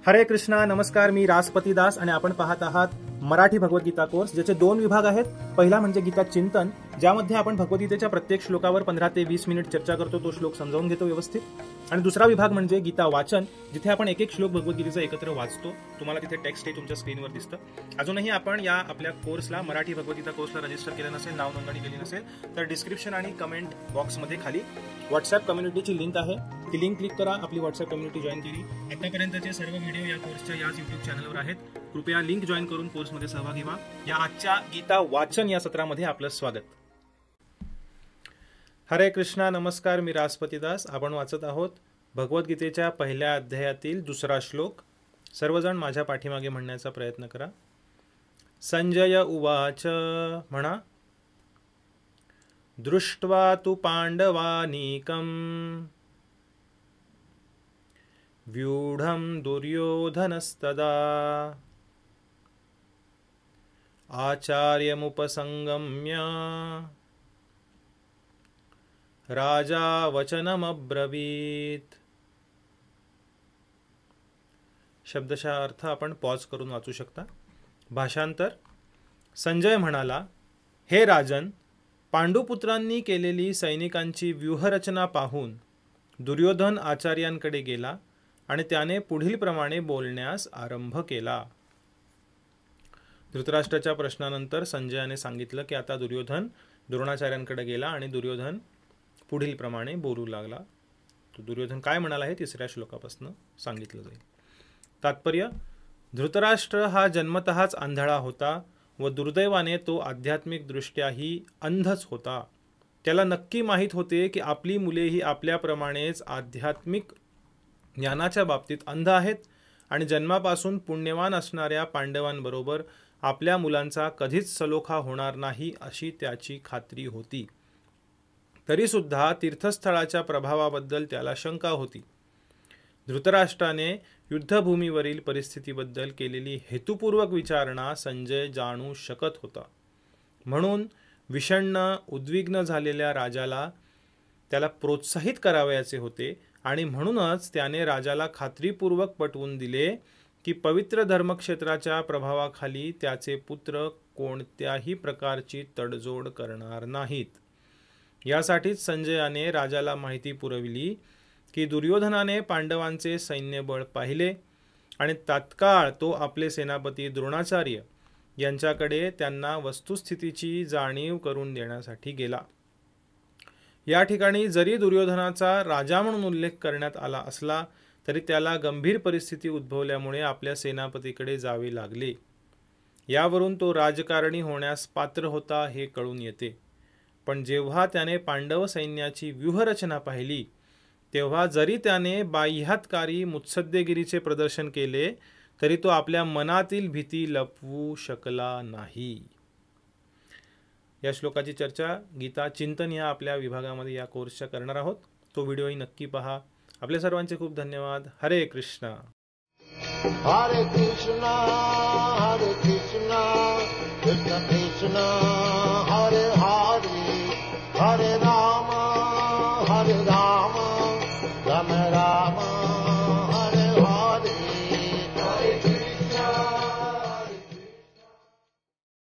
हरे कृष्णा, नमस्कार. मी राजपती दास आणि आपण पाहत आहात मराठी भगवद्गीता कोर्स, ज्याचे 2 विभाग आहेत. पहिला म्हणजे गीता चिंतन, ज्यामध्ये आपण भगवद्गीतेच्या प्रत्येक श्लोकावर 15 ते 20 मिनिट चर्चा करतो, तो श्लोक समजावून घेतो व्यवस्थित. आणि दुसरा विभाग म्हणजे गीता वाचन, जिथे आपण एक श्लोक भगवद्गीतेचा एकत्र वाचतो. तुम्हाला तिथे टेक्स्ट हे तुमच्या स्क्रीनवर दिसतं. अजूनही आपण या आपल्या कोर्सला, मराठी भगवद्गीता कोर्सला रजिस्टर केलं नसेल, नाव नोंदणी केली नसेल, तर डिस्क्रिप्शन आणि कमेंट बॉक्समध्ये खाली व्हॉट्सअप कम्युनिटीची लिंक आहे. ती लिंक क्लिक करा, आपली व्हॉट्सअप कम्युनिटी जॉईन केली. आतापर्यंतचे सर्व व्हिडिओ या कोर्सच्या याच यूट्यूब चॅनलवर आहेत. कृपया लिंक जॉईन करून कोर्समध्ये सहभागी व्हा. या आजच्या गीता वाचन या सत्रामध्ये आपलं स्वागत. हरे कृष्णा, नमस्कार. मी राजपती दास. आपण वाचत आहोत भगवद्गीतेच्या पहिल्या अध्यायातील दुसरा श्लोक. सर्वजण माझ्या पाठीमागे म्हणण्याचा प्रयत्न करा. संजय उवाच, म्हणा. दृष्ट्वा तु पांडवानीकं व्यूढं दुर्योधनस्तदा आचार्यमुपसंगम्य राजा वचनमब्रवीत. शब्दशः अर्थ आपण पॉज करून वाचू शकता. भाषांतर. संजय म्हणाला, हे राजन, पांडुपुत्रांनी केलेली सैनिकांची व्यूहरचना पाहून दुर्योधन आचार्यांकडे गेला आणि त्याने पुढील प्रमाणे बोलण्यास आरंभ केला. धृतराष्ट्राच्या प्रश्नानंतर संजयाने सांगितलं की आता दुर्योधन द्रोणाचार्यांकडे गेला आणि दुर्योधन पुढील प्रमाणे बोलू लागला. तो दुर्योधन काय म्हणाला हे 3ऱ्या श्लोकापासून सांगितलं जाईल. तात्पर्य. धृतराष्ट्र हा जन्मतःच आंधळा होता व दुर्दैवाने तो आध्यात्मिक दृष्ट्याही अंधच होता. त्याला नक्की माहीत होते की आपली मुलेही आपल्याप्रमाणेच आध्यात्मिक ज्ञानाच्या बाबतीत अंध आहेत आणि जन्मापासून पुण्यवान असणाऱ्या पांडवांबरोबर आपल्या मुलांचा कधीच सलोखा होणार नाही अशी त्याची खात्री होती. तरीसुद्धा तीर्थस्थळाच्या प्रभावाबद्दल त्याला शंका होती. धृतराष्ट्राने युद्धभूमीवरील परिस्थितीबद्दल केलेली हेतुपूर्वक विचारणा संजय जाणू शकत होता. म्हणून विषण्ण उद्विग्न झालेल्या राजाला त्याला प्रोत्साहित करावयाचे होते आणि म्हणूनच त्याने राजाला खात्रीपूर्वक पटवून दिले की पवित्र धर्मक्षेत्राच्या प्रभावाखाली त्याचे पुत्र कोणत्याही प्रकारची तडजोड करणार नाहीत. यासाठीच संजयाने राजाला माहिती पुरविली की दुर्योधनाने पांडवांचे सैन्यबळ पाहिले आणि तात्काळ तो आपले सेनापती द्रोणाचार्य यांच्याकडे त्यांना वस्तुस्थितीची जाणीव करून देण्यासाठी गेला. या ठिकाणी जरी दुर्योधनाचा राजा म्हणून उल्लेख करण्यात आला असला तरी त्याला गंभीर परिस्थिती उद्भवल्यामुळे आपल्या सेनापतीकडे जावे लागले. यावरून तो राजकारणी होण्यास पात्र होता हे कळून येते. पण जेव्हा त्याने पांडव सैन्याची व्यूहरचना पाहिली तेव्हा जरी त्याने बाह्यात्कारी मुत्सद्देगिरीचे प्रदर्शन केले तरी तो आपल्या मनातील भीती लपवू शकला नाही. या श्लोकाची चर्चा गीता चिंतन या आपल्या विभागामध्ये या कोर्सच्या करणार आहोत. तो व्हिडिओही नक्की पहा. आपल्या सर्वांचे खूप धन्यवाद. हरे कृष्णा. हरे कृष्णा, हरे कृष्णा, कृष्ण कृष्ण हरे हरे.